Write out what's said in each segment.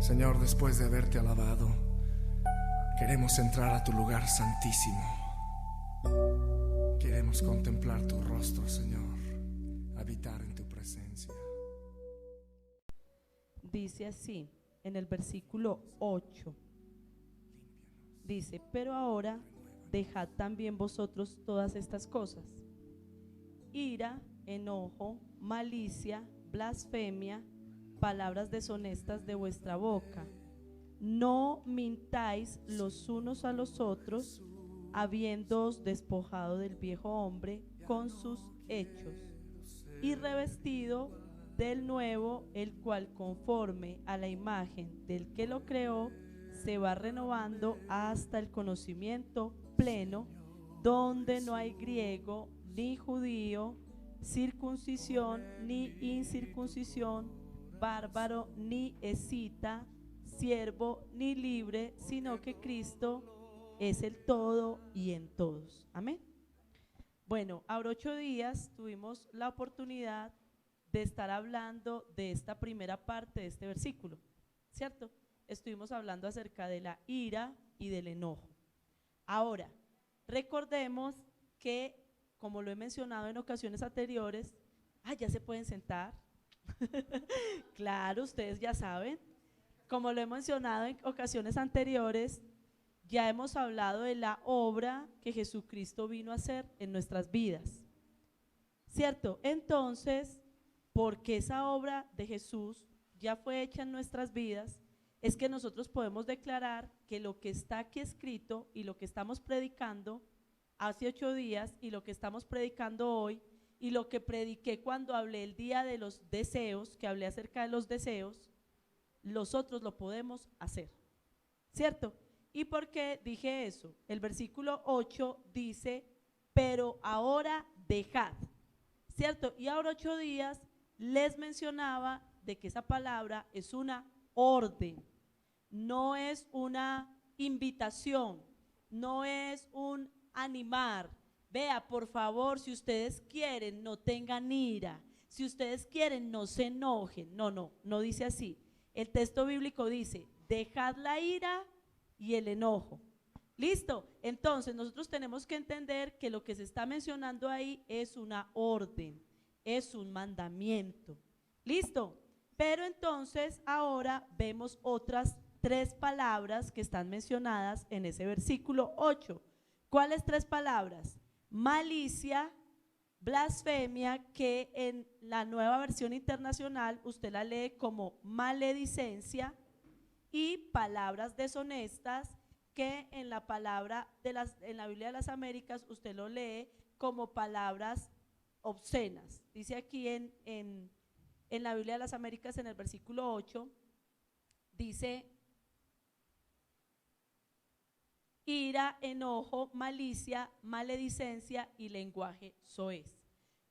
Señor, después de haberte alabado, queremos entrar a tu lugar santísimo. Queremos contemplar tu rostro, Señor, habitar en tu presencia. Dice así en el versículo 8, dice: pero ahora dejad también vosotros todas estas cosas: ira, enojo, malicia, blasfemia, palabras deshonestas de vuestra boca. No mintáis los unos a los otros, habiéndoos despojado del viejo hombre con sus hechos, y revestido del nuevo, el cual conforme a la imagen del que lo creó, se va renovando hasta el conocimiento pleno, donde no hay griego ni judío, circuncisión ni incircuncisión, bárbaro ni escita, siervo ni libre, sino que Cristo es el todo y en todos. Amén. Bueno, ahora 8 días tuvimos la oportunidad de estar hablando de esta primera parte de este versículo, ¿cierto? Estuvimos hablando acerca de la ira y del enojo. Ahora, recordemos que, como lo he mencionado en ocasiones anteriores, ya se pueden sentar. Claro, ustedes ya saben. Como lo he mencionado en ocasiones anteriores, ya hemos hablado de la obra que Jesucristo vino a hacer en nuestras vidas, ¿cierto? Entonces, porque esa obra de Jesús ya fue hecha en nuestras vidas, es que nosotros podemos declarar que lo que está aquí escrito y lo que estamos predicando hace 8 días y lo que estamos predicando hoy y lo que prediqué cuando hablé el día de los deseos, que hablé acerca de los deseos, nosotros lo podemos hacer, ¿cierto? ¿Y por qué dije eso? El versículo 8 dice: pero ahora dejad, ¿cierto? Y ahora 8 días les mencionaba de que esa palabra es una orden, no es una invitación, no es un animar. Vea, por favor, si ustedes quieren, no tengan ira, si ustedes quieren, no se enojen. No dice así. El texto bíblico dice: dejad la ira y el enojo. ¿Listo? Entonces nosotros tenemos que entender que lo que se está mencionando ahí es una orden, es un mandamiento. ¿Listo? Pero entonces ahora vemos otras 3 palabras que están mencionadas en ese versículo 8. ¿Cuáles 3 palabras? Malicia, blasfemia, que en la Nueva Versión Internacional usted la lee como maledicencia, y palabras deshonestas, que en la en la Biblia de las Américas usted lo lee como palabras obscenas. Dice aquí en la Biblia de las Américas, en el versículo 8, dice: ira, enojo, malicia, maledicencia y lenguaje soez.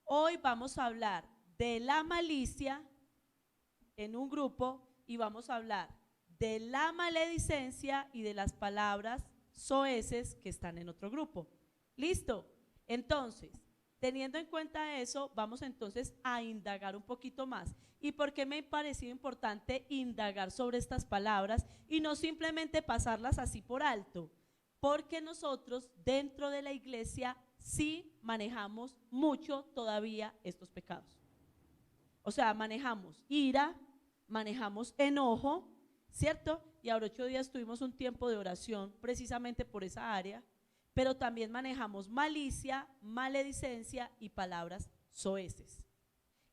Hoy vamos a hablar de la malicia en un grupo y vamos a hablar de la maledicencia y de las palabras soeces que están en otro grupo. ¿Listo? Entonces, teniendo en cuenta eso, vamos entonces a indagar un poquito más. ¿Y por qué me ha parecido importante indagar sobre estas palabras y no simplemente pasarlas así por alto? Porque nosotros dentro de la iglesia sí manejamos mucho todavía estos pecados. O sea, manejamos ira, manejamos enojo, ¿cierto? Y ahora 8 días tuvimos un tiempo de oración precisamente por esa área, pero también manejamos malicia, maledicencia y palabras soeces.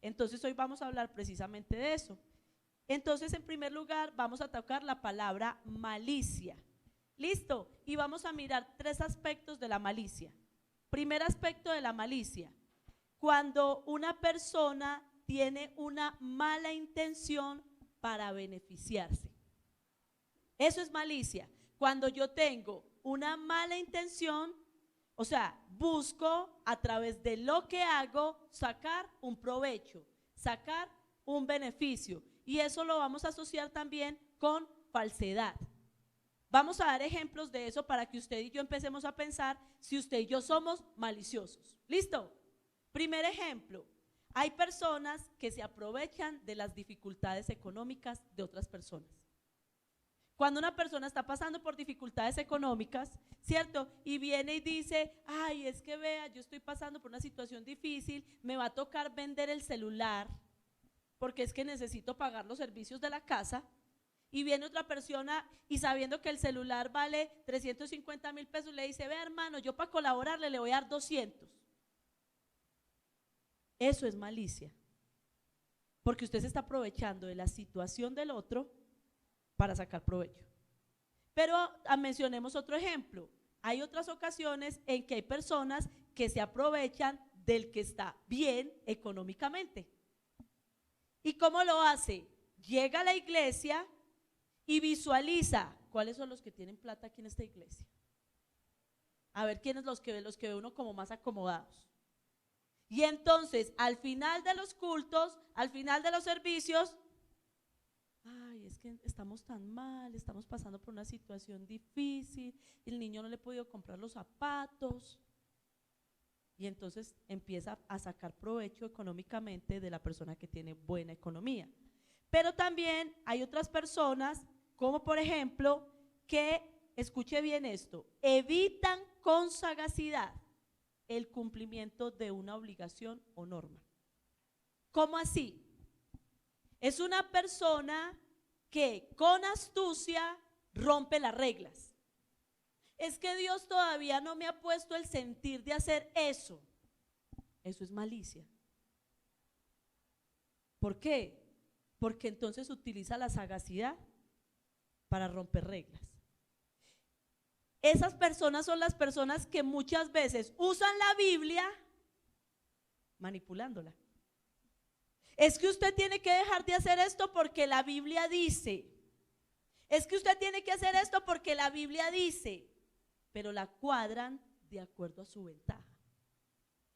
Entonces hoy vamos a hablar precisamente de eso. Entonces, en primer lugar, vamos a tocar la palabra malicia. ¿Listo? Y vamos a mirar 3 aspectos de la malicia. Primer aspecto de la malicia: cuando una persona tiene una mala intención para beneficiarse. Eso es malicia. Cuando yo tengo una mala intención, o sea, busco a través de lo que hago sacar un provecho, sacar un beneficio, y eso lo vamos a asociar también con falsedad. Vamos a dar ejemplos de eso para que usted y yo empecemos a pensar si usted y yo somos maliciosos. ¿Listo? Primer ejemplo: hay personas que se aprovechan de las dificultades económicas de otras personas. Cuando una persona está pasando por dificultades económicas, ¿cierto? Y viene y dice, ay, es que vea, yo estoy pasando por una situación difícil, me va a tocar vender el celular, porque es que necesito pagar los servicios de la casa. Y viene otra persona y sabiendo que el celular vale 350,000 pesos, le dice, vea hermano, yo para colaborarle le voy a dar 200. Eso es malicia, porque usted se está aprovechando de la situación del otro para sacar provecho. Pero mencionemos otro ejemplo. Hay otras ocasiones en que hay personas que se aprovechan del que está bien económicamente. ¿Y cómo lo hace? Llega a la iglesia y visualiza cuáles son los que tienen plata aquí en esta iglesia. A ver quiénes los que ve uno como más acomodados. Y entonces, al final de los cultos, al final de los servicios, ay, es que estamos tan mal, estamos pasando por una situación difícil, el niño no le ha podido comprar los zapatos. Y entonces empieza a sacar provecho económicamente de la persona que tiene buena economía. Pero también hay otras personas, como por ejemplo, que, escuche bien esto, evitan con sagacidad el cumplimiento de una obligación o norma. ¿Cómo así? Es una persona que con astucia rompe las reglas. Es que Dios todavía no me ha puesto el sentir de hacer eso. Eso es malicia. ¿Por qué? Porque entonces utiliza la sagacidad para romper reglas. Esas personas son las personas que muchas veces usan la Biblia manipulándola. Es que usted tiene que dejar de hacer esto porque la Biblia dice. Es que usted tiene que hacer esto porque la Biblia dice. Pero la cuadran de acuerdo a su ventaja.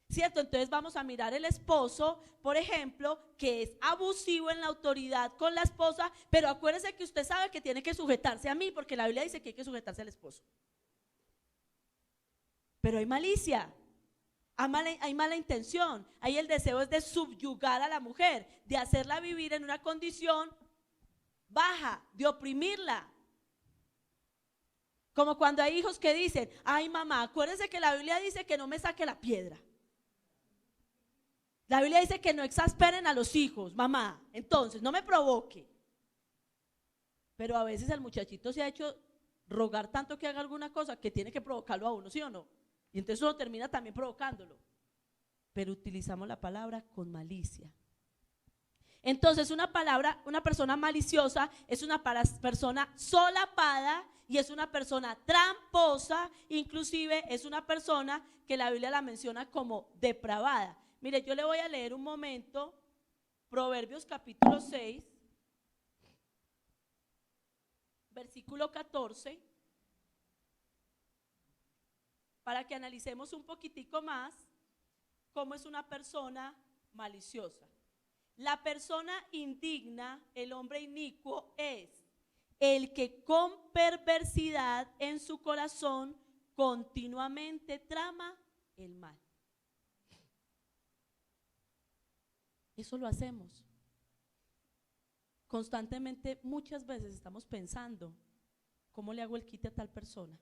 ¿Cierto? Entonces vamos a mirar el esposo, por ejemplo, que es abusivo en la autoridad con la esposa, pero acuérdese que usted sabe que tiene que sujetarse a mí, porque la Biblia dice que hay que sujetarse al esposo. Pero hay malicia, hay mala intención, ahí el deseo es de subyugar a la mujer, de hacerla vivir en una condición baja, de oprimirla. Como cuando hay hijos que dicen, ay mamá, acuérdese que la Biblia dice que no me saque la piedra. La Biblia dice que no exasperen a los hijos, mamá, entonces no me provoque. Pero a veces el muchachito se ha hecho rogar tanto que haga alguna cosa que tiene que provocarlo a uno, ¿sí o no? Y entonces uno termina también provocándolo. Pero utilizamos la palabra con malicia. Entonces una persona maliciosa es una persona solapada y es una persona tramposa, inclusive es una persona que la Biblia la menciona como depravada. Mire, yo le voy a leer un momento Proverbios capítulo 6, versículo 14, para que analicemos un poquitico más cómo es una persona maliciosa. La persona indigna, el hombre inicuo, es el que con perversidad en su corazón continuamente trama el mal. Eso lo hacemos. Constantemente, muchas veces estamos pensando, ¿cómo le hago el quite a tal persona?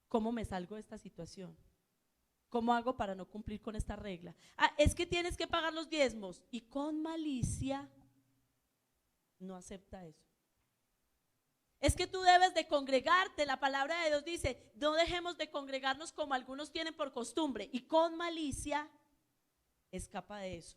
¿Cómo me salgo de esta situación? ¿Cómo hago para no cumplir con esta regla? Ah, es que tienes que pagar los diezmos. Y con malicia no acepta eso. Es que tú debes de congregarte. La palabra de Dios dice, no dejemos de congregarnos como algunos tienen por costumbre. Y con malicia escapa de eso.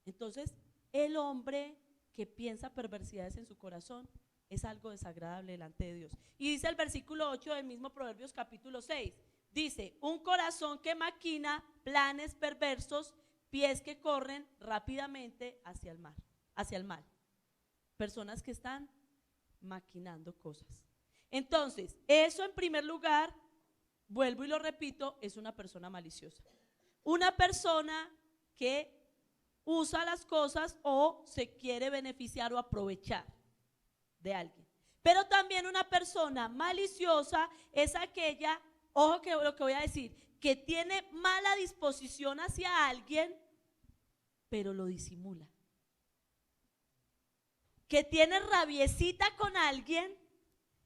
Entonces, el hombre que piensa perversidades en su corazón es algo desagradable delante de Dios. Y dice el versículo 8 del mismo Proverbios capítulo 6, dice, un corazón que maquina planes perversos, pies que corren rápidamente hacia el mal. Personas que están maquinando cosas. Entonces, eso en primer lugar, vuelvo y lo repito, es una persona maliciosa. Una persona que usa las cosas o se quiere beneficiar o aprovechar de alguien. Pero también una persona maliciosa es aquella, ojo que lo que voy a decir, que tiene mala disposición hacia alguien, pero lo disimula. que tiene rabiecita con alguien,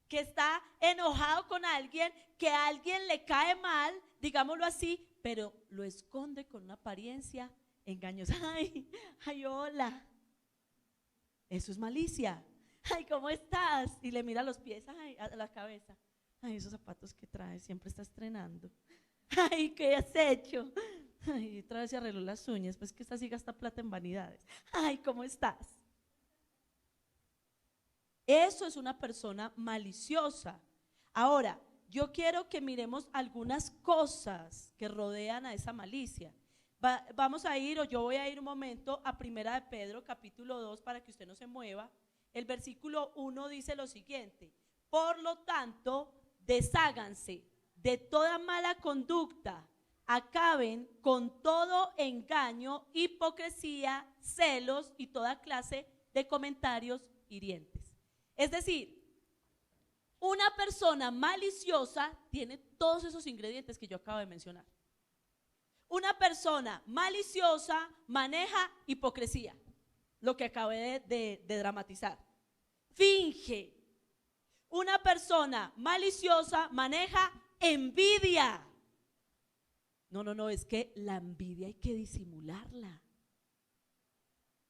que está enojado con alguien, que a alguien le cae mal, digámoslo así, pero lo esconde con una apariencia engañosa. Ay, ay, hola. Eso es malicia. Ay, ¿cómo estás? Y le mira los pies, ay, a la cabeza. Ay, esos zapatos que traes, siempre está estrenando. Ay, ¿qué has hecho? Ay, otra vez se arregló las uñas, pues que esta sí gasta plata en vanidades. Ay, ¿cómo estás? Eso es una persona maliciosa. Ahora, yo quiero que miremos algunas cosas que rodean a esa malicia. Vamos a ir, o yo voy a ir un momento a Primera de Pedro, capítulo 2, para que usted no se mueva. El versículo 1 dice lo siguiente: por lo tanto, desháganse de toda mala conducta, acaben con todo engaño, hipocresía, celos y toda clase de comentarios hirientes. Es decir, una persona maliciosa tiene todos esos ingredientes que yo acabo de mencionar. Una persona maliciosa maneja hipocresía, lo que acabé de dramatizar. Finge. Una persona maliciosa maneja envidia. No, es que la envidia hay que disimularla.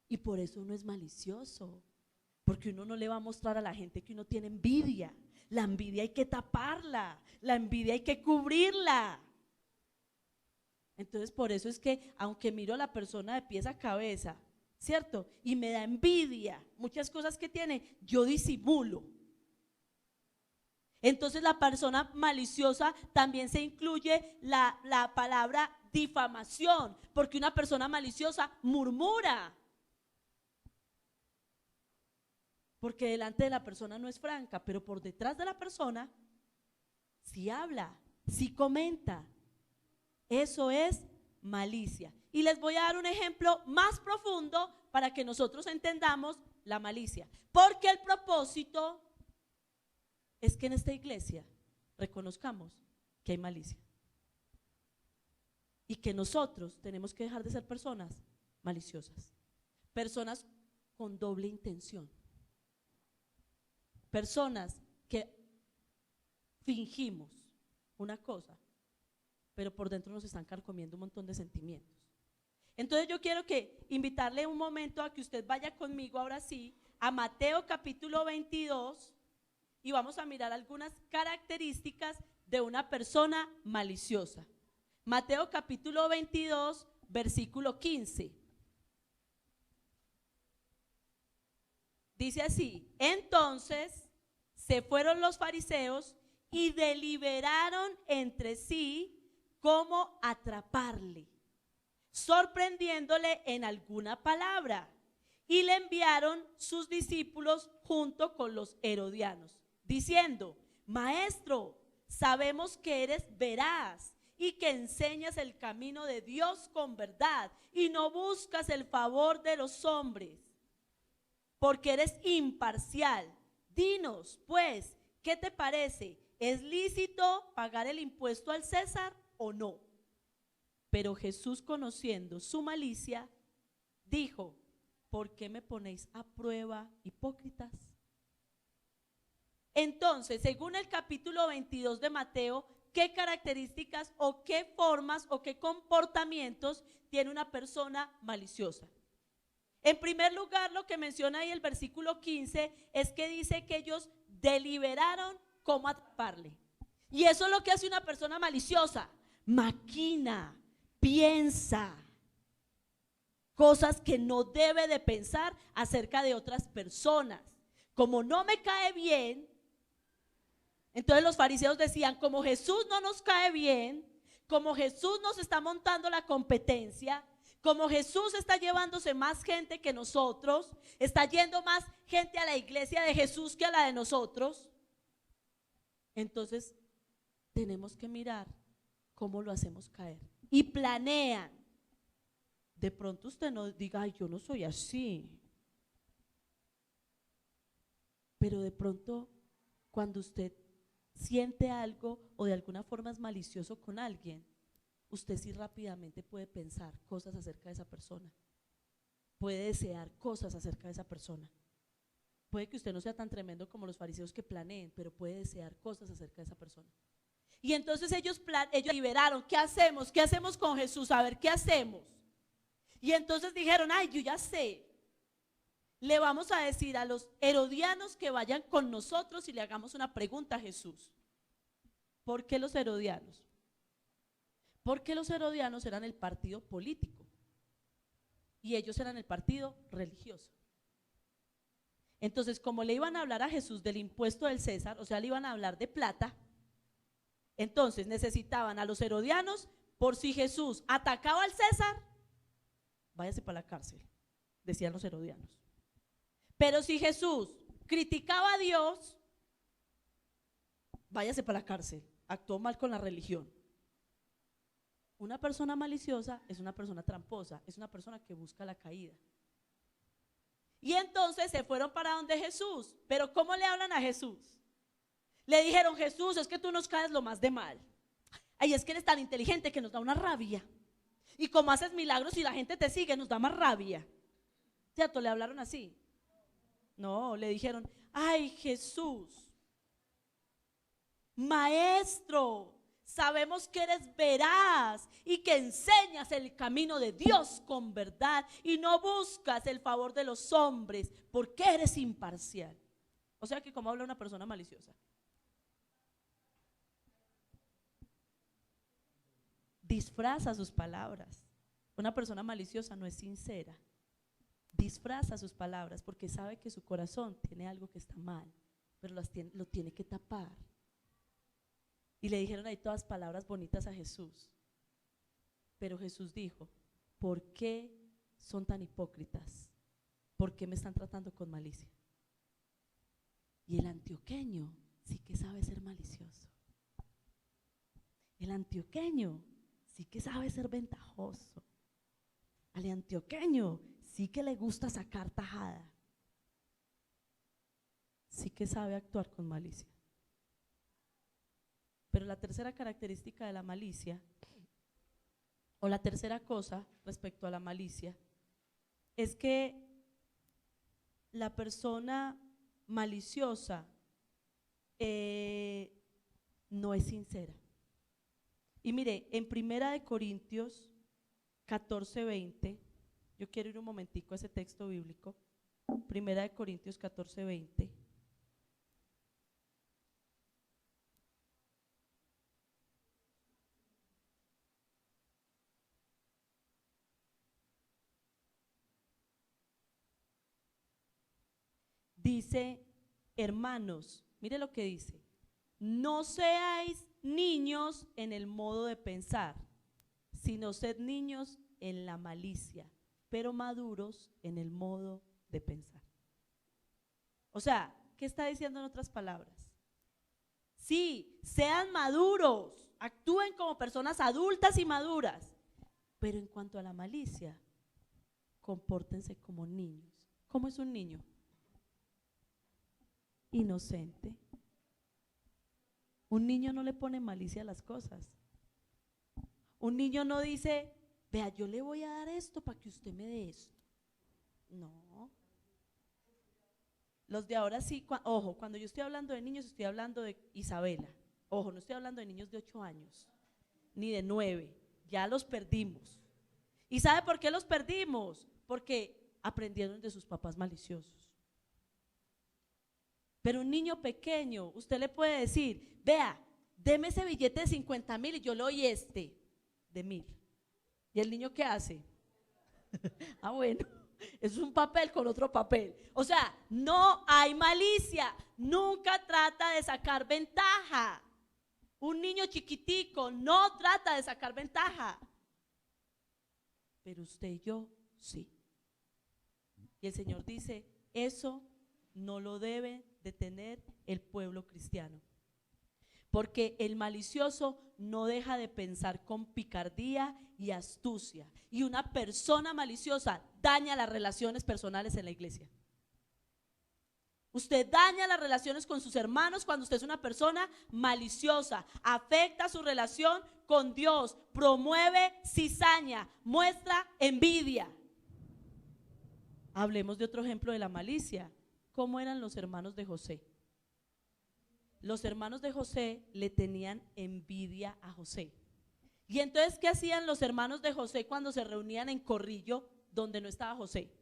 Y por eso uno es malicioso, porque uno no le va a mostrar a la gente que uno tiene envidia. La envidia hay que taparla, la envidia hay que cubrirla. Entonces por eso es que aunque miro a la persona de pies a cabeza, ¿cierto? Y me da envidia, muchas cosas que tiene, yo disimulo. Entonces la persona maliciosa también se incluye la palabra difamación, porque una persona maliciosa murmura. Porque delante de la persona no es franca, pero por detrás de la persona sí habla, sí comenta. Eso es malicia. Y les voy a dar un ejemplo más profundo para que nosotros entendamos la malicia. Porque el propósito es que en esta iglesia reconozcamos que hay malicia. Y que nosotros tenemos que dejar de ser personas maliciosas. Personas con doble intención. Personas que fingimos una cosa, pero por dentro nos están carcomiendo un montón de sentimientos. Entonces yo quiero invitarle un momento a que usted vaya conmigo ahora sí a Mateo capítulo 22 y vamos a mirar algunas características de una persona maliciosa. Mateo capítulo 22, versículo 15. Dice así: entonces se fueron los fariseos y deliberaron entre sí cómo atraparle, sorprendiéndole en alguna palabra, y le enviaron sus discípulos junto con los herodianos, diciendo: Maestro, sabemos que eres veraz y que enseñas el camino de Dios con verdad y no buscas el favor de los hombres, porque eres imparcial. Dinos, pues, ¿qué te parece? ¿Es lícito pagar el impuesto al César o no? Pero Jesús, conociendo su malicia, dijo: ¿por qué me ponéis a prueba, hipócritas? Entonces, según el capítulo 22 de Mateo, ¿qué características o qué formas o qué comportamientos tiene una persona maliciosa? En primer lugar, lo que menciona ahí el versículo 15 es que dice que ellos deliberaron cómo atraparle. Y eso es lo que hace una persona maliciosa: maquina, piensa cosas que no debe de pensar acerca de otras personas. Como no me cae bien, entonces los fariseos decían: como Jesús no nos cae bien, como Jesús nos está montando la competencia, como Jesús está llevándose más gente que nosotros, está yendo más gente a la iglesia de Jesús que a la de nosotros, entonces tenemos que mirar cómo lo hacemos caer. Y planean. De pronto usted no diga: ay, yo no soy así. Pero de pronto, cuando usted siente algo o de alguna forma es malicioso con alguien, usted sí rápidamente puede pensar cosas acerca de esa persona, puede desear cosas acerca de esa persona. Puede que usted no sea tan tremendo como los fariseos que planeen, pero puede desear cosas acerca de esa persona. Y entonces ellos liberaron, ¿qué hacemos? ¿Qué hacemos con Jesús? A ver, ¿qué hacemos? Y entonces dijeron, ay, yo ya sé. Le vamos a decir a los herodianos que vayan con nosotros y le hagamos una pregunta a Jesús. ¿Por qué los herodianos? Porque los herodianos eran el partido político y ellos eran el partido religioso. Entonces, como le iban a hablar a Jesús del impuesto del César, o sea, le iban a hablar de plata, entonces necesitaban a los herodianos por si Jesús atacaba al César, váyase para la cárcel, decían los herodianos. Pero si Jesús criticaba a Dios, váyase para la cárcel, actuó mal con la religión. Una persona maliciosa es una persona tramposa, es una persona que busca la caída. Y entonces se fueron para donde Jesús. Pero ¿cómo le hablan a Jesús? Le dijeron, Jesús, es que tú nos caes lo más de mal. Ay, es que eres tan inteligente que nos da una rabia. Y como haces milagros y la gente te sigue, nos da más rabia. ¿Cierto? Le hablaron así. No, le dijeron, ay, Jesús, maestro, sabemos que eres veraz y que enseñas el camino de Dios con verdad y no buscas el favor de los hombres porque eres imparcial. O sea que como habla una persona maliciosa. Disfraza sus palabras. Una persona maliciosa no es sincera. Disfraza sus palabras porque sabe que su corazón tiene algo que está mal, pero lo tiene que tapar. Y le dijeron ahí todas palabras bonitas a Jesús. Pero Jesús dijo, ¿por qué son tan hipócritas? ¿Por qué me están tratando con malicia? Y el antioqueño sí que sabe ser malicioso. El antioqueño sí que sabe ser ventajoso. Al antioqueño sí que le gusta sacar tajada. Sí que sabe actuar con malicia. Pero la tercera característica de la malicia, o la tercera cosa respecto a la malicia, es que la persona maliciosa no es sincera. Y mire, en 1 Corintios 14:20, yo quiero ir un momentico a ese texto bíblico, 1 Corintios 14:20. Dice, hermanos, mire lo que dice, no seáis niños en el modo de pensar, sino sed niños en la malicia, pero maduros en el modo de pensar. O sea, ¿qué está diciendo en otras palabras? Sí, sean maduros, actúen como personas adultas y maduras, pero en cuanto a la malicia, compórtense como niños. ¿Cómo es un niño? Inocente. Un niño no le pone malicia a las cosas. Un niño no dice, vea, yo le voy a dar esto para que usted me dé esto. No. Los de ahora sí, ojo, cuando yo estoy hablando de niños estoy hablando de Isabela. Ojo, no estoy hablando de niños de 8 años, ni de 9, ya los perdimos. ¿Y sabe por qué los perdimos? Porque aprendieron de sus papás maliciosos. Pero un niño pequeño, usted le puede decir, vea, deme ese billete de 50,000 y yo le doy este de 1,000. ¿Y el niño qué hace? Ah, bueno, es un papel con otro papel. O sea, no hay malicia, nunca trata de sacar ventaja. Un niño chiquitico no trata de sacar ventaja. Pero usted y yo, sí. Y el Señor dice, eso no lo debe de tener el pueblo cristiano. Porque el malicioso no deja de pensar con picardía y astucia. Y una persona maliciosa daña las relaciones personales en la iglesia. Usted daña las relaciones con sus hermanos cuando usted es una persona maliciosa. Afecta su relación con Dios. Promueve cizaña. Muestra envidia. Hablemos de otro ejemplo de la malicia. ¿cómo eran los hermanos de José? Los hermanos de José le tenían envidia a José. Y entonces, ¿qué hacían los hermanos de José cuando se reunían en corrillo donde no estaba José?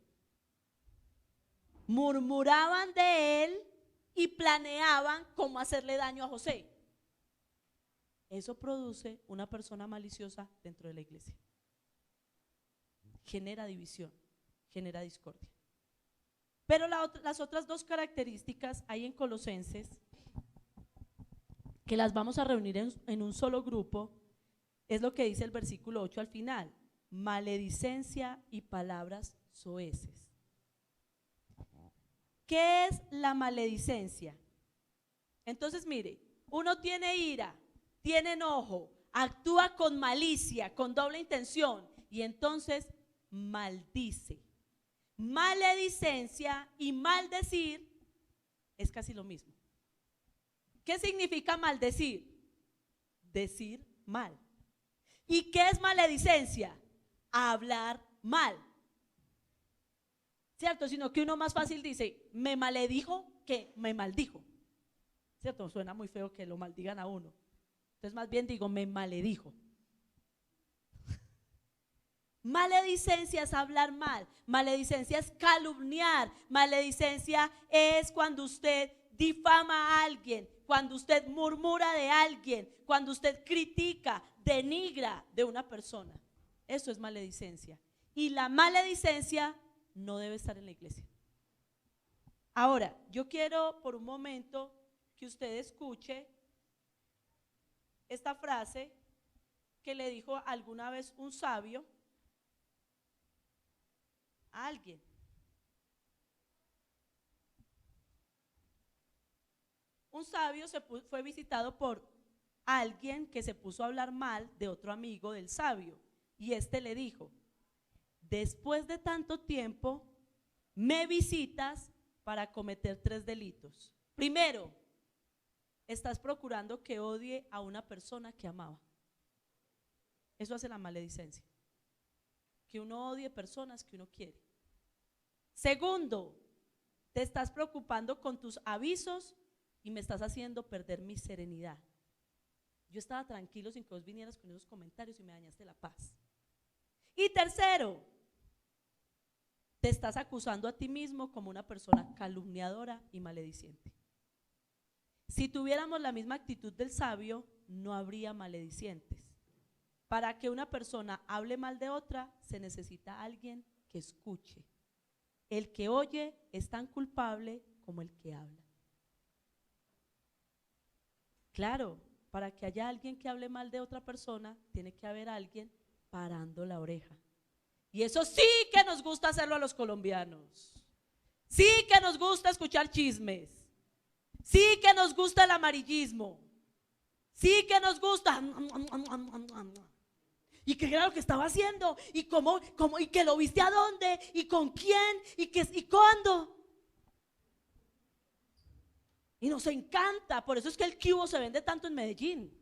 Murmuraban de él y planeaban cómo hacerle daño a José. Eso produce una persona maliciosa dentro de la iglesia. Genera división, genera discordia. Pero las otras dos características hay en Colosenses, que las vamos a reunir en un solo grupo, es lo que dice el versículo 8 al final: maledicencia y palabras soeces. ¿Qué es la maledicencia? Entonces, mire, uno tiene ira, tiene enojo, actúa con malicia, con doble intención, y entonces maldice. Maledicencia y maldecir es casi lo mismo. ¿Qué significa maldecir? Decir mal. ¿Y qué es maledicencia? Hablar mal. ¿Cierto? Sino que uno más fácil dice, me maledijo que me maldijo. ¿Cierto? Suena muy feo que lo maldigan a uno. Entonces más bien digo, me maledijo. Maledicencia es hablar mal, maledicencia es calumniar, maledicencia es cuando usted difama a alguien, cuando usted murmura de alguien, cuando usted critica, denigra de una persona. Eso es maledicencia. Y la maledicencia no debe estar en la iglesia. Ahora, yo quiero por un momento que usted escuche esta frase que le dijo alguna vez un sabio a alguien. Un sabio fue visitado por alguien que se puso a hablar mal de otro amigo del sabio, y este le dijo: después de tanto tiempo me visitas para cometer 3 delitos. Primero, estás procurando que odie a una persona que amaba. Eso hace la maledicencia, que uno odie personas que uno quiere. Segundo, te estás preocupando con tus avisos y me estás haciendo perder mi serenidad. Yo estaba tranquilo sin que vos vinieras con esos comentarios y me dañaste la paz. Y tercero, te estás acusando a ti mismo como una persona calumniadora y malediciente. Si tuviéramos la misma actitud del sabio, no habría maledicientes. Para que una persona hable mal de otra, se necesita alguien que escuche. El que oye es tan culpable como el que habla. Claro, para que haya alguien que hable mal de otra persona, tiene que haber alguien parando la oreja. Y eso sí que nos gusta hacerlo a los colombianos. Sí que nos gusta escuchar chismes. Sí que nos gusta el amarillismo. Sí que nos gusta. Y que era lo que estaba haciendo, y cómo, y que lo viste a dónde, y con quién, y cuándo. Y nos encanta, por eso es que el cubo se vende tanto en Medellín.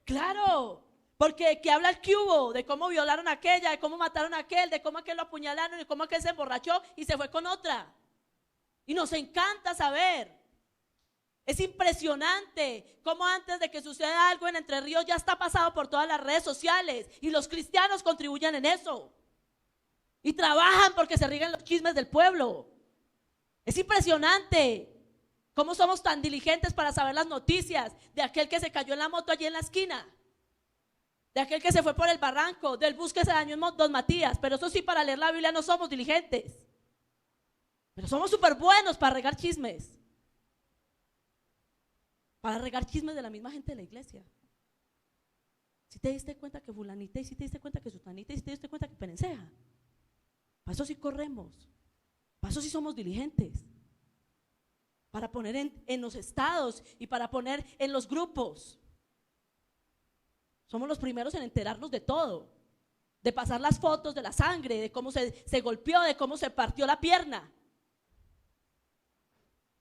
Claro, porque de qué habla el cubo, de cómo violaron a aquella, de cómo mataron a aquel, de cómo aquel lo apuñalaron, de cómo aquel se emborrachó y se fue con otra. Y nos encanta saber. Es impresionante cómo antes de que suceda algo en Entre Ríos ya está pasado por todas las redes sociales, y los cristianos contribuyen en eso y trabajan porque se riegan los chismes del pueblo. Es impresionante cómo somos tan diligentes para saber las noticias de aquel que se cayó en la moto allí en la esquina, de aquel que se fue por el barranco, del bus que se dañó en Don Matías. Pero eso sí, para leer la Biblia no somos diligentes, pero somos súper buenos para regar chismes. Para regar chismes de la misma gente de la iglesia. Si te diste cuenta que fulanita, y si te diste cuenta que sutanita, y si te diste cuenta que perenceja. Para eso sí corremos. Para eso sí somos diligentes. Para poner en los estados y para poner en los grupos. Somos los primeros en enterarnos de todo. De pasar las fotos de la sangre, de cómo se golpeó, de cómo se partió la pierna.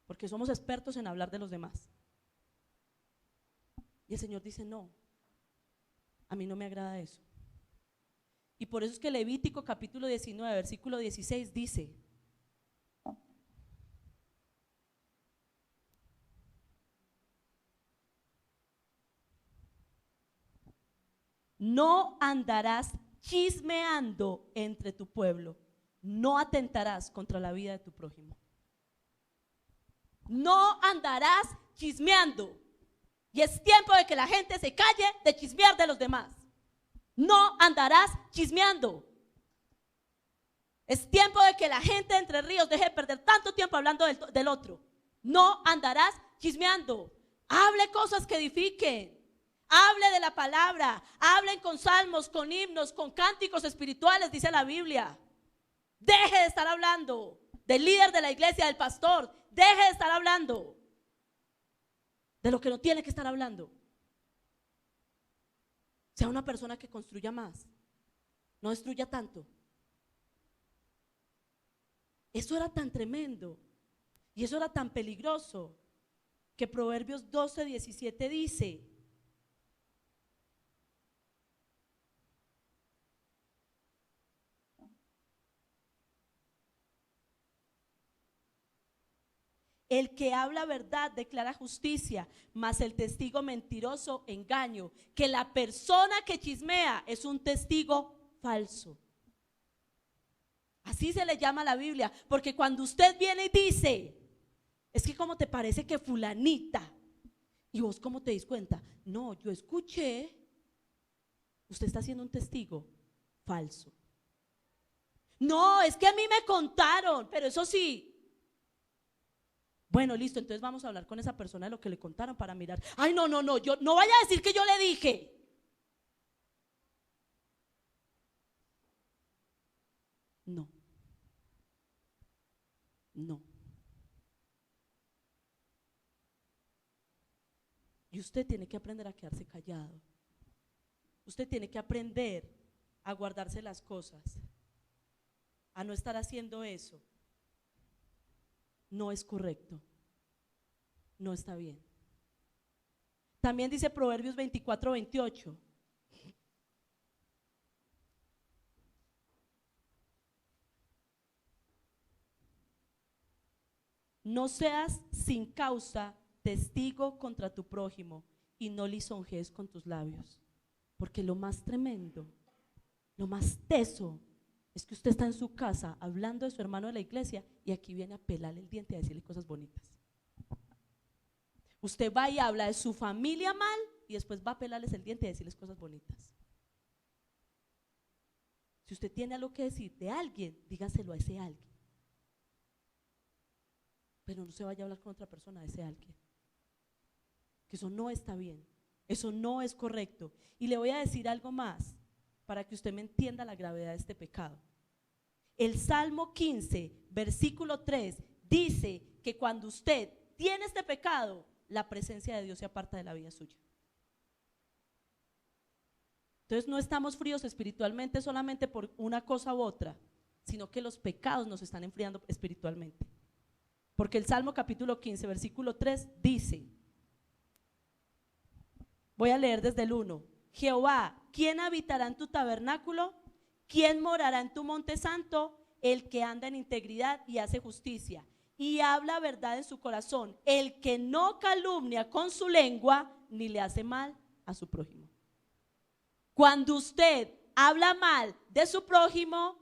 Porque somos expertos en hablar de los demás. Y el Señor dice: no, a mí no me agrada eso. Y por eso es que Levítico capítulo 19, versículo 16 dice: no andarás chismeando entre tu pueblo, no atentarás contra la vida de tu prójimo. No andarás chismeando. Y es tiempo de que la gente se calle de chismear de los demás. No andarás chismeando. Es tiempo de que la gente de Entre Ríos deje de perder tanto tiempo hablando del otro. No andarás chismeando. Hable cosas que edifiquen. Hable de la palabra. Hablen con salmos, con himnos, con cánticos espirituales, dice la Biblia. Deje de estar hablando del líder de la iglesia, del pastor. Deje de estar hablando de lo que no tiene que estar hablando. Sea una persona que construya más, no destruya tanto. Eso era tan tremendo y eso era tan peligroso que Proverbios 12:17 dice: el que habla verdad declara justicia, mas el testigo mentiroso engaño. Que la persona que chismea es un testigo falso. Así se le llama a la Biblia, porque cuando usted viene y dice, es que ¿cómo te parece que fulanita? ¿Y vos cómo te dis cuenta? No, yo escuché. Usted está siendo un testigo falso. No, es que a mí me contaron, pero eso sí. Bueno, listo, entonces vamos a hablar con esa persona de lo que le contaron para mirar. Ay, no, yo no vaya a decir que yo le dije. No. Y usted tiene que aprender a quedarse callado. Usted tiene que aprender a guardarse las cosas, a no estar haciendo eso. No es correcto, no está bien. También dice Proverbios 24:28. No seas sin causa testigo contra tu prójimo y no lisonjees con tus labios. Porque lo más tremendo, lo más teso, es que usted está en su casa hablando de su hermano de la iglesia y aquí viene a pelarle el diente y a decirle cosas bonitas. Usted va y habla de su familia mal y después va a pelarles el diente y a decirles cosas bonitas. Si usted tiene algo que decir de alguien, dígaselo a ese alguien. Pero no se vaya a hablar con otra persona de ese alguien. Que eso no está bien, eso no es correcto. Y le voy a decir algo más para que usted me entienda la gravedad de este pecado. El Salmo 15, versículo 3 dice que cuando usted tiene este pecado, la presencia de Dios se aparta de la vida suya. Entonces no estamos fríos espiritualmente solamente por una cosa u otra, sino que los pecados nos están enfriando espiritualmente. Porque el Salmo capítulo 15, versículo 3 dice, voy a leer desde el 1. Jehová, ¿quién habitará en tu tabernáculo? ¿Quién morará en tu monte santo? El que anda en integridad y hace justicia y habla verdad en su corazón, el que no calumnia con su lengua ni le hace mal a su prójimo. Cuando usted habla mal de su prójimo,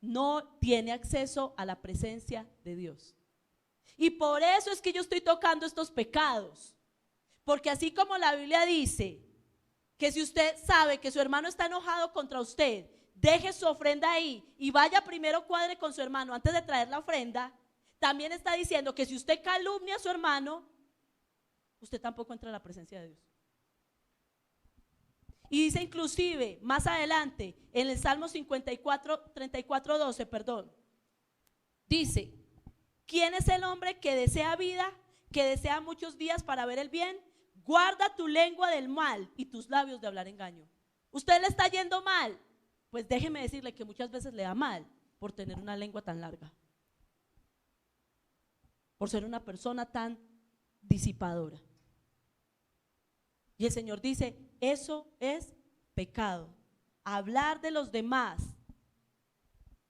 no tiene acceso a la presencia de Dios. Y por eso es que yo estoy tocando estos pecados, porque así como la Biblia dice que si usted sabe que su hermano está enojado contra usted, deje su ofrenda ahí y vaya primero cuadre con su hermano antes de traer la ofrenda, también está diciendo que si usted calumnia a su hermano, usted tampoco entra en la presencia de Dios. Y dice inclusive más adelante en el Salmo 34:12, perdón, dice: ¿quién es el hombre que desea vida, que desea muchos días para ver el bien? Guarda tu lengua del mal y tus labios de hablar engaño. ¿Usted le está yendo mal? Pues déjeme decirle que muchas veces le da mal por tener una lengua tan larga, por ser una persona tan disipadora. Y el Señor dice, eso es pecado. Hablar de los demás,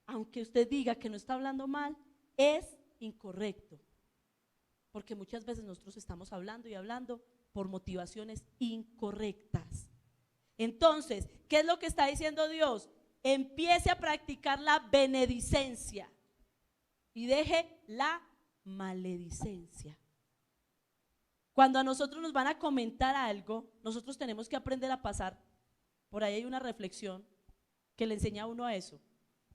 aunque usted diga que no está hablando mal, es incorrecto. Porque muchas veces nosotros estamos hablando y hablando por motivaciones incorrectas. Entonces, ¿qué es lo que está diciendo Dios? Empiece a practicar la benedicencia y deje la maledicencia. Cuando a nosotros nos van a comentar algo, nosotros tenemos que aprender a pasar. Por ahí hay una reflexión que le enseña a uno a eso,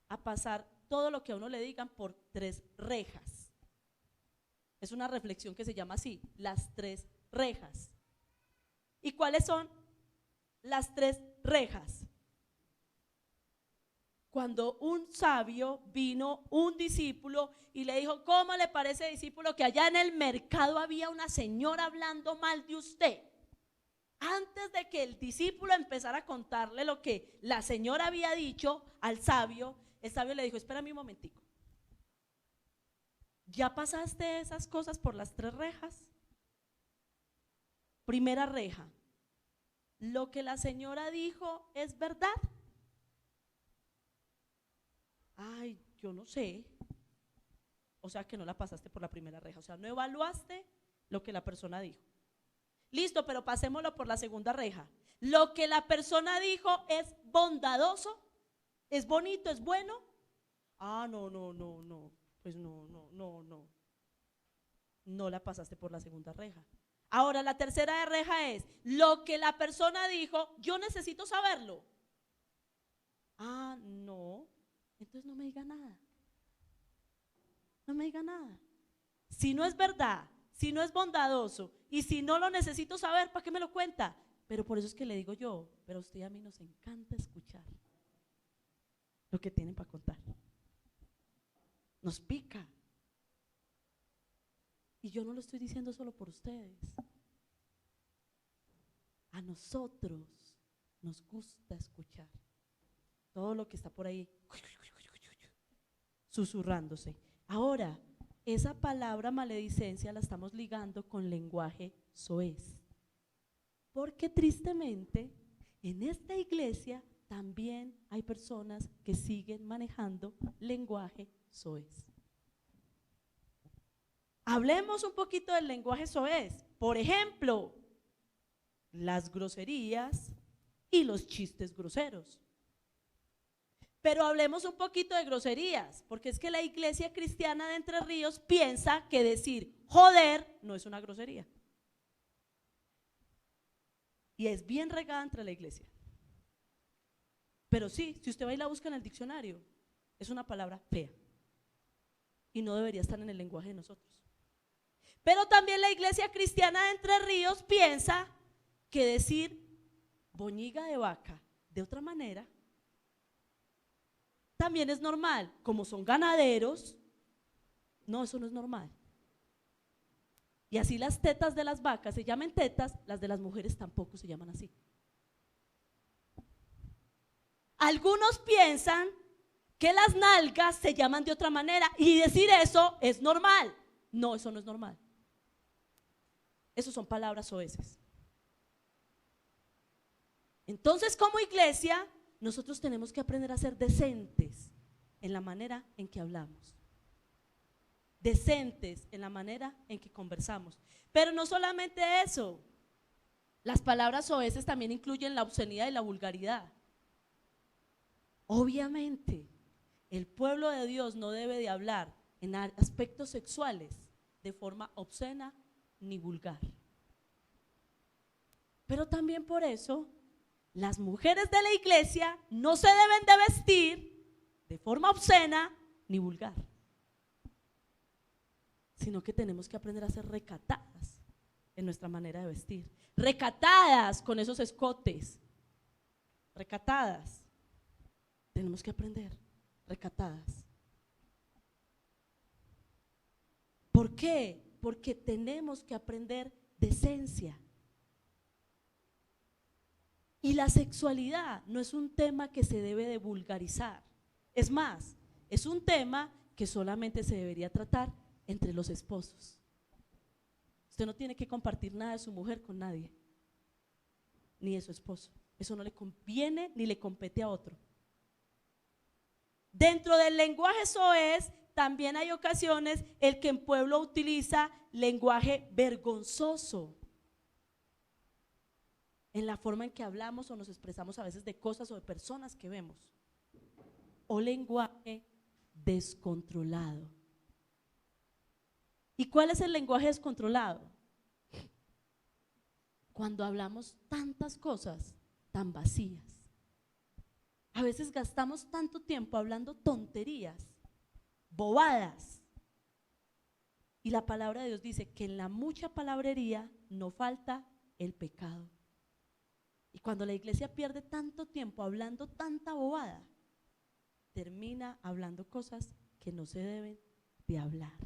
a pasar todo lo que a uno le digan por 3 rejas. Es una reflexión que se llama así, las 3 rejas. ¿Y cuáles son las 3 rejas? Cuando un sabio vino un discípulo y le dijo, ¿cómo le parece, discípulo, que allá en el mercado había una señora hablando mal de usted? Antes de que el discípulo empezara a contarle lo que la señora había dicho al sabio, el sabio le dijo, espérame un momentico. ¿Ya pasaste esas cosas por las 3 rejas? Primera reja, ¿lo que la señora dijo es verdad? Ay, yo no sé. O sea que no la pasaste por la primera reja, o sea, no evaluaste lo que la persona dijo. Listo, pero pasémoslo por la segunda reja. Lo que la persona dijo es bondadoso, es bonito, es bueno. Ah, no, pues no. No la pasaste por la segunda reja. Ahora la tercera reja es, lo que la persona dijo, yo necesito saberlo. Ah, no, entonces no me diga nada. No me diga nada. Si no es verdad, si no es bondadoso y si no lo necesito saber, ¿para qué me lo cuenta? Pero por eso es que le digo yo, pero a usted y a mí nos encanta escuchar lo que tienen para contar. Nos pica. Y yo no lo estoy diciendo solo por ustedes. A nosotros nos gusta escuchar todo lo que está por ahí susurrándose. Ahora, esa palabra maledicencia la estamos ligando con lenguaje soez. Porque tristemente en esta iglesia también hay personas que siguen manejando lenguaje soez. Hablemos un poquito del lenguaje soez. Por ejemplo, las groserías y los chistes groseros. Pero hablemos un poquito de groserías, porque es que la iglesia cristiana de Entre Ríos piensa que decir joder no es una grosería. Y es bien regada entre la iglesia. Pero sí, si usted va y la busca en el diccionario, es una palabra fea. Y no debería estar en el lenguaje de nosotros. Pero también la iglesia cristiana de Entre Ríos piensa que decir boñiga de vaca de otra manera también es normal. Como son ganaderos, no, eso no es normal. Y así las tetas de las vacas se llaman tetas, las de las mujeres tampoco se llaman así. Algunos piensan que las nalgas se llaman de otra manera y decir eso es normal. No, eso no es normal. Esas son palabras soeces. Entonces, como iglesia, nosotros tenemos que aprender a ser decentes en la manera en que hablamos. Decentes en la manera en que conversamos. Pero no solamente eso. Las palabras soeces también incluyen la obscenidad y la vulgaridad. Obviamente, el pueblo de Dios no debe de hablar en aspectos sexuales de forma obscena ni vulgar. Pero también por eso, las mujeres de la iglesia no se deben de vestir de forma obscena ni vulgar, sino que tenemos que aprender a ser recatadas en nuestra manera de vestir, recatadas con esos escotes, recatadas. Tenemos que aprender, recatadas. ¿Por qué? Porque tenemos que aprender decencia. Y la sexualidad no es un tema que se debe de vulgarizar. Es más, es un tema que solamente se debería tratar entre los esposos. Usted no tiene que compartir nada de su mujer con nadie, ni de su esposo. Eso no le conviene ni le compete a otro. Dentro del lenguaje soez también hay ocasiones el que en pueblo utiliza lenguaje vergonzoso. en la forma en que hablamos o nos expresamos a veces de cosas o de personas que vemos. O lenguaje descontrolado. ¿Y cuál es el lenguaje descontrolado? Cuando hablamos tantas cosas tan vacías. A veces gastamos tanto tiempo hablando tonterías, bobadas. Y la palabra de Dios dice que en la mucha palabrería no falta el pecado. Y cuando la iglesia pierde tanto tiempo hablando tanta bobada, termina hablando cosas que no se deben de hablar.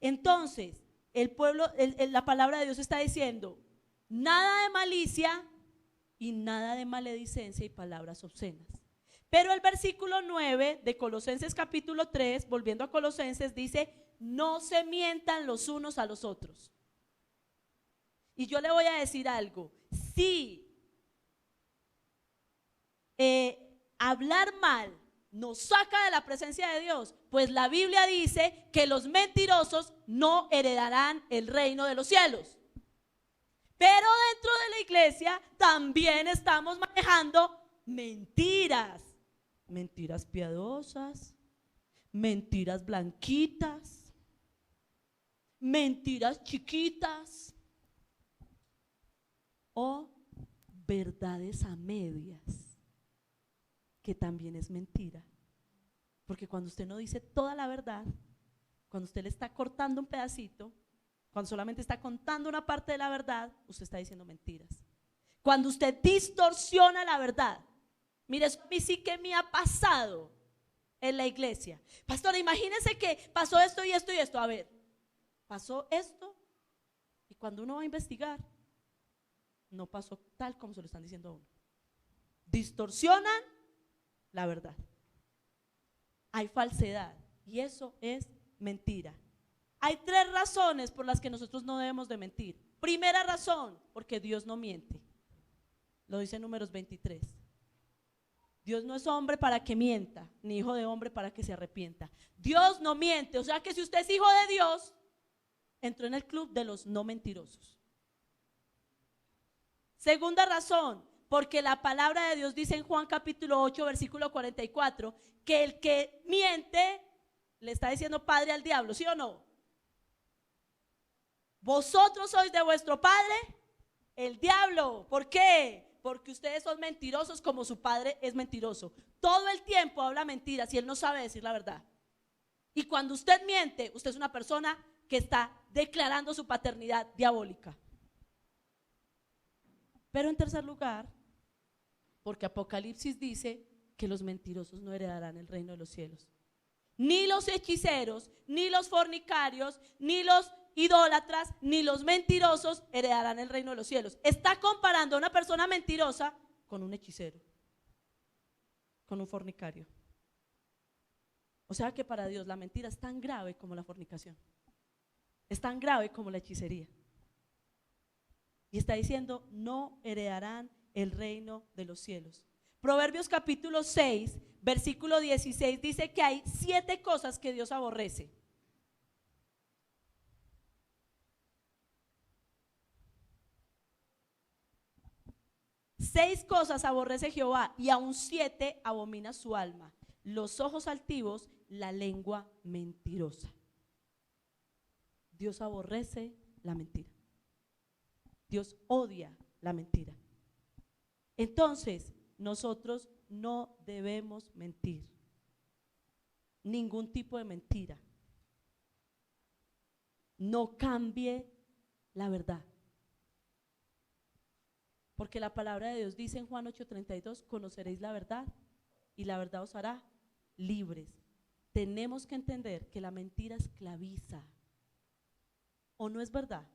Entonces, el pueblo, la palabra de Dios está diciendo, nada de malicia y nada de maledicencia y palabras obscenas. Pero el versículo 9 de Colosenses capítulo 3, volviendo a Colosenses, dice, no se mientan los unos a los otros. Y yo le voy a decir algo, si hablar mal nos saca de la presencia de Dios, pues la Biblia dice que los mentirosos no heredarán el reino de los cielos. Pero dentro de la iglesia también estamos manejando mentiras, mentiras piadosas, mentiras blanquitas, mentiras chiquitas o verdades a medias, que también es mentira. Porque cuando usted no dice toda la verdad, cuando usted le está cortando un pedacito, cuando solamente está contando una parte de la verdad, usted está diciendo mentiras. Cuando usted distorsiona la verdad, mire, eso a mí sí que me ha pasado en la iglesia. Pastora, imagínese que pasó esto y esto y esto. A ver, pasó esto y cuando uno va a investigar, no pasó tal como se lo están diciendo a uno. Distorsionan la verdad. Hay falsedad y eso es mentira. Hay 3 razones por las que nosotros no debemos de mentir. Primera razón, porque Dios no miente. Lo dice en Números 23. Dios no es hombre para que mienta, ni hijo de hombre para que se arrepienta. Dios no miente, o sea que si usted es hijo de Dios, entró en el club de los no mentirosos. Segunda razón, porque la palabra de Dios dice en Juan capítulo 8, versículo 44, que el que miente le está diciendo padre al diablo, ¿sí o no? Vosotros sois de vuestro padre el diablo. ¿Por qué? Porque ustedes son mentirosos como su padre es mentiroso. Todo el tiempo habla mentiras y él no sabe decir la verdad. Y cuando usted miente, usted es una persona que está declarando su paternidad diabólica. Pero en tercer lugar, porque Apocalipsis dice que los mentirosos no heredarán el reino de los cielos. Ni los hechiceros, ni los fornicarios, ni los idólatras, ni los mentirosos heredarán el reino de los cielos. Está comparando a una persona mentirosa con un hechicero, con un fornicario. O sea que para Dios la mentira es tan grave como la fornicación, es tan grave como la hechicería. Y está diciendo, no heredarán el reino de los cielos. Proverbios capítulo 6, versículo 16 dice que hay 7 cosas que Dios aborrece. Seis cosas aborrece Jehová y aún 7 abomina su alma: los ojos altivos, la lengua mentirosa. Dios aborrece la mentira. Dios odia la mentira. Entonces, nosotros no debemos mentir. Ningún tipo de mentira. No cambie la verdad. Porque la palabra de Dios dice en Juan 8:32, conoceréis la verdad y la verdad os hará libres. Tenemos que entender que la mentira esclaviza. ¿O no es verdad?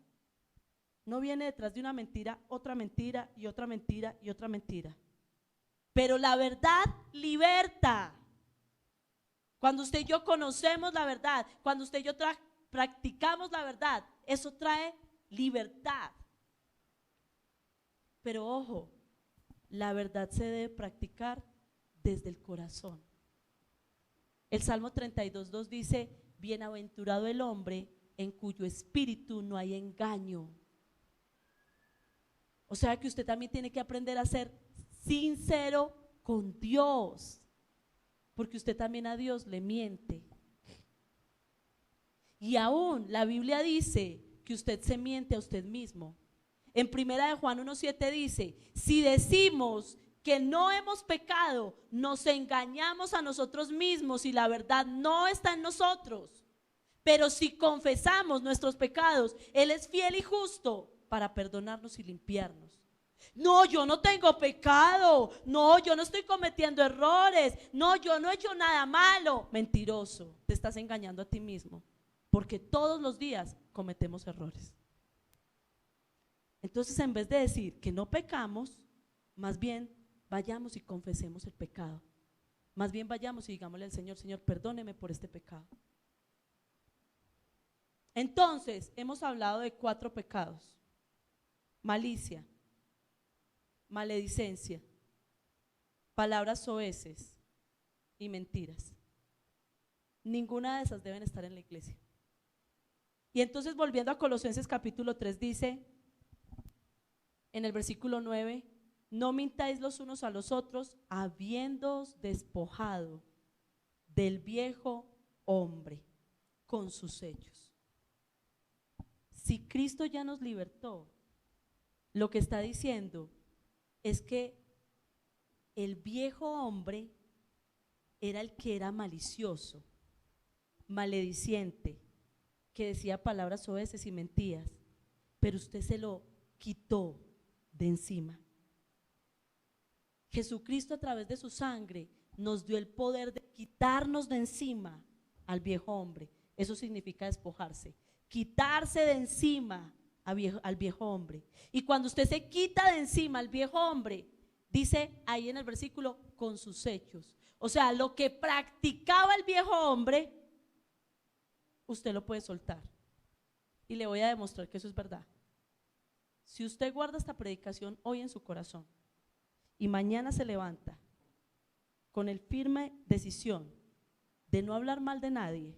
No viene detrás de una mentira otra mentira y otra mentira y otra mentira. Pero la verdad liberta. Cuando usted y yo conocemos la verdad, cuando usted y yo practicamos la verdad, eso trae libertad. Pero ojo, la verdad se debe practicar desde el corazón. El Salmo 32:2 dice, bienaventurado el hombre en cuyo espíritu no hay engaño. O sea que usted también tiene que aprender a ser sincero con Dios, porque usted también a Dios le miente. Y aún la Biblia dice que usted se miente a usted mismo. En 1 Juan 1:7 dice: si decimos que no hemos pecado, nos engañamos a nosotros mismos y la verdad no está en nosotros. Pero si confesamos nuestros pecados, Él es fiel y justo para perdonarnos y limpiarnos. No, yo no tengo pecado. No, yo no estoy cometiendo errores. No, yo no he hecho nada malo. Mentiroso, te estás engañando a ti mismo, porque todos los días cometemos errores. Entonces, en vez de decir que no pecamos, más bien vayamos y confesemos el pecado. Más bien vayamos y digámosle al Señor: Señor, perdóneme por este pecado. Entonces, hemos hablado de 4 pecados: malicia, maledicencia, palabras soeces y mentiras. Ninguna de esas deben estar en la iglesia. Y entonces, volviendo a Colosenses capítulo 3, dice en el versículo 9: no mintáis los unos a los otros, habiéndoos despojado del viejo hombre con sus hechos. Si Cristo ya nos libertó, lo que está diciendo es que el viejo hombre era el que era malicioso, malediciente, que decía palabras soeces y mentiras, pero usted se lo quitó de encima. Jesucristo, a través de su sangre, nos dio el poder de quitarnos de encima al viejo hombre. Eso significa despojarse, quitarse de encima al viejo hombre. Y cuando usted se quita de encima al viejo hombre, dice ahí en el versículo: con sus hechos. O sea, lo que practicaba el viejo hombre, usted lo puede soltar. Y le voy a demostrar que eso es verdad. Si usted guarda esta predicación hoy en su corazón y mañana se levanta con el firme decisión de no hablar mal de nadie,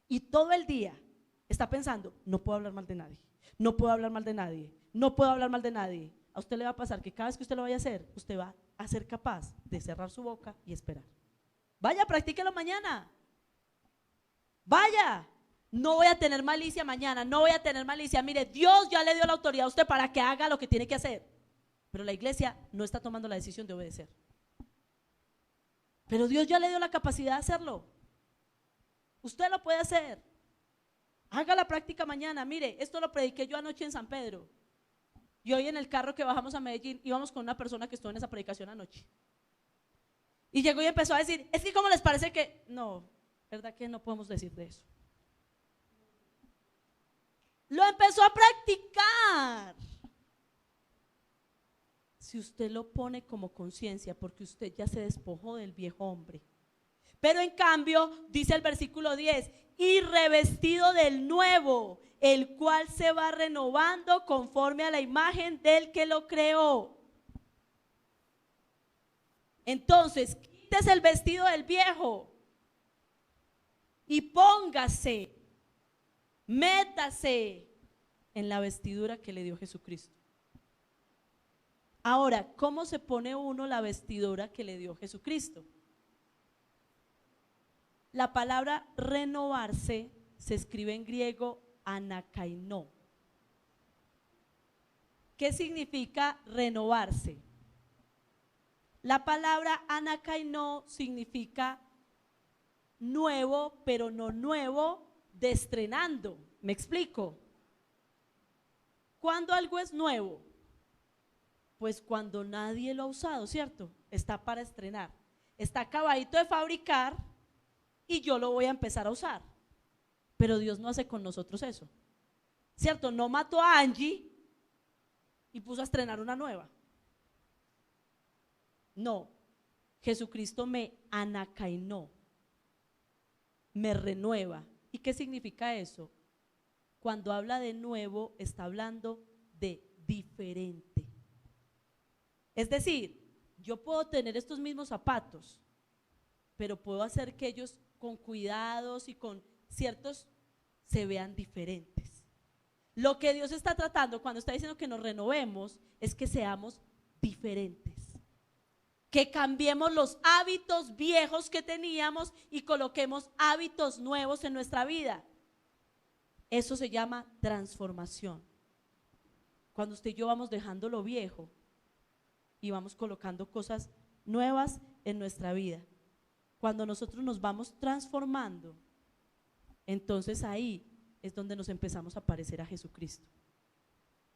y todo el día está pensando: no puedo hablar mal de nadie, no puedo hablar mal de nadie, no puedo hablar mal de nadie, a usted le va a pasar que cada vez que usted lo vaya a hacer, usted va a ser capaz de cerrar su boca y esperar. Vaya, practíquelo mañana. Vaya. No voy a tener malicia mañana, no voy a tener malicia. Mire, Dios ya le dio la autoridad a usted para que haga lo que tiene que hacer, pero la iglesia no está tomando la decisión de obedecer. Pero Dios ya le dio la capacidad de hacerlo. Usted lo puede hacer. Haga la práctica mañana. Mire, esto lo prediqué yo anoche en San Pedro. Y hoy en el carro que bajamos a Medellín íbamos con una persona que estuvo en esa predicación anoche. Y llegó y empezó a decir: es que ¿cómo les parece que? No, ¿verdad que no podemos decir de eso? Lo empezó a practicar. Si usted lo pone como conciencia, porque usted ya se despojó del viejo hombre. Pero en cambio, dice el versículo 10: y revestido del nuevo, el cual se va renovando conforme a la imagen del que lo creó. Entonces, quítese el vestido del viejo y póngase, métase en la vestidura que le dio Jesucristo. Ahora, ¿cómo se pone uno la vestidura que le dio Jesucristo? La palabra renovarse se escribe en griego anakaino. ¿Qué significa renovarse? La palabra anakaino significa nuevo, pero no nuevo de estrenando. ¿Me explico? ¿Cuándo algo es nuevo? Pues cuando nadie lo ha usado, ¿cierto? Está para estrenar. Está acabadito de fabricar y yo lo voy a empezar a usar. Pero Dios no hace con nosotros eso, ¿cierto? No mató a Angie y puso a estrenar una nueva. No, Jesucristo me anakainó, me renueva. ¿Y qué significa eso? Cuando habla de nuevo, está hablando de diferente. Es decir, yo puedo tener estos mismos zapatos, pero puedo hacer que ellos con cuidados y con ciertos se vean diferentes. Lo que Dios está tratando cuando está diciendo que nos renovemos es que seamos diferentes, que cambiemos los hábitos viejos que teníamos y coloquemos hábitos nuevos en nuestra vida. Eso se llama transformación. Cuando usted y yo vamos dejando lo viejo y vamos colocando cosas nuevas en nuestra vida. Cuando nosotros nos vamos transformando, entonces ahí es donde nos empezamos a parecer a Jesucristo.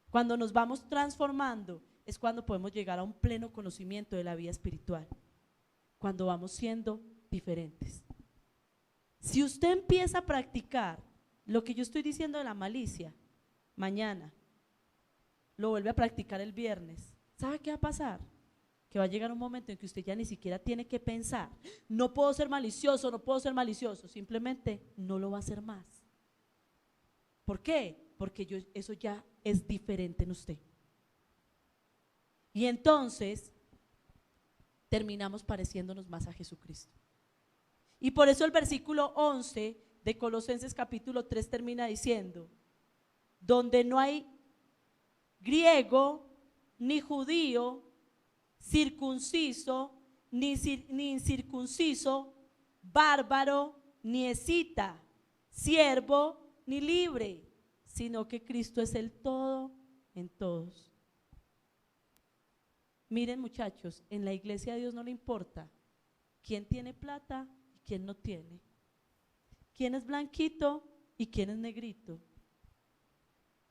Cuando nos vamos transformando es cuando podemos llegar a un pleno conocimiento de la vida espiritual, cuando vamos siendo diferentes. Si usted empieza a practicar lo que yo estoy diciendo de la malicia, mañana lo vuelve a practicar el viernes, ¿sabe qué va a pasar? Que va a llegar un momento en que usted ya ni siquiera tiene que pensar, no puedo ser malicioso, no puedo ser malicioso, simplemente no lo va a hacer más. ¿Por qué? Porque eso ya es diferente en usted. Y entonces terminamos pareciéndonos más a Jesucristo. Y por eso el versículo 11 de Colosenses capítulo 3 termina diciendo: donde no hay griego ni judío, circunciso ni incircunciso, bárbaro ni escita, siervo ni libre, sino que Cristo es el todo en todos. Miren, muchachos, en la iglesia a Dios no le importa quién tiene plata y quién no tiene, quién es blanquito y quién es negrito,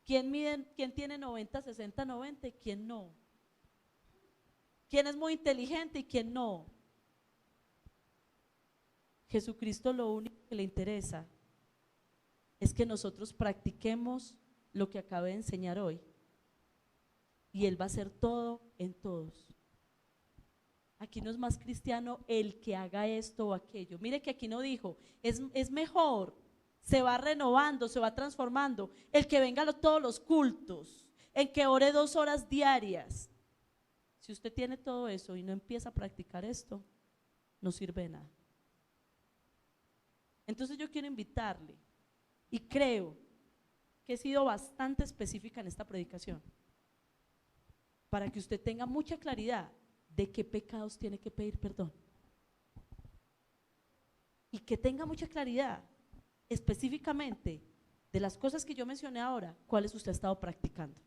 quién tiene 90, 60, 90 y quién no, quién es muy inteligente y quién no. Jesucristo lo único que le interesa es que nosotros practiquemos lo que acabé de enseñar hoy, y Él va a hacer todo en todos. Aquí no es más cristiano el que haga esto o aquello. Mire que aquí no dijo, es mejor, se va renovando, se va transformando, el que venga a todos los cultos, el que ore 2 horas diarias. Si usted tiene todo eso y no empieza a practicar esto, no sirve de nada. Entonces yo quiero invitarle, y creo que he sido bastante específica en esta predicación, para que usted tenga mucha claridad de qué pecados tiene que pedir perdón, y que tenga mucha claridad específicamente de las cosas que yo mencioné ahora, cuáles usted ha estado practicando.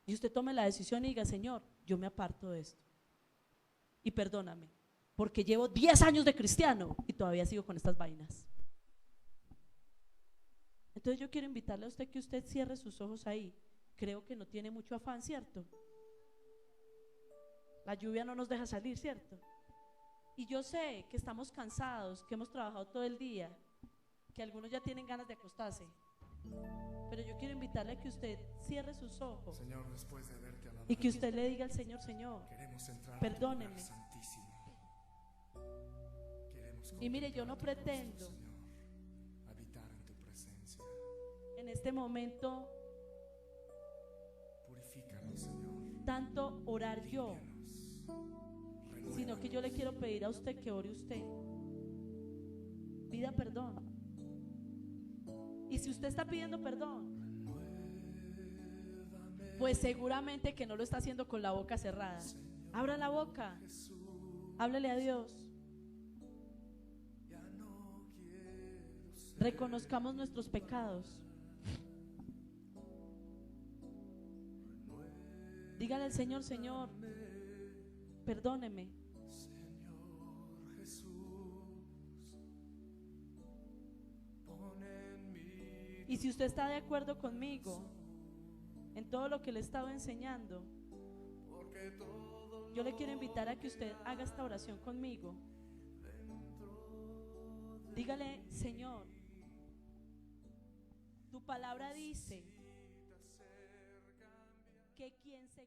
Y usted tome la decisión y diga: Señor, yo me aparto de esto y perdóname, porque llevo 10 años de cristiano y todavía sigo con estas vainas. Entonces yo quiero invitarle a usted que usted cierre sus ojos ahí. Creo que no tiene mucho afán, ¿cierto? La lluvia no nos deja salir, ¿cierto? Y yo sé que estamos cansados, que hemos trabajado todo el día, que algunos ya tienen ganas de acostarse, pero yo quiero invitarle a que usted cierre sus ojos, Señor, después de haberte alabado, y que usted le diga al Señor: Señor, queremos entrar perdóneme. a tu lugar santísimo. Queremos Y mire, yo no contemplar tu pretendo, rostro, Señor, habitar en tu presencia. en este momento, Purifícanos, Señor. tanto orar yo, Límpianos. sino que yo le quiero pedir a usted que ore usted. Pida perdón. Y si usted está pidiendo perdón, pues seguramente que no lo está haciendo con la boca cerrada. Abra la boca, háblele a Dios. Reconozcamos nuestros pecados. Dígale al Señor: Señor, perdóneme. Y si usted está de acuerdo conmigo en todo lo que le he estado enseñando, yo le quiero invitar a que usted haga esta oración conmigo. Dígale: Señor, tu palabra dice que quien se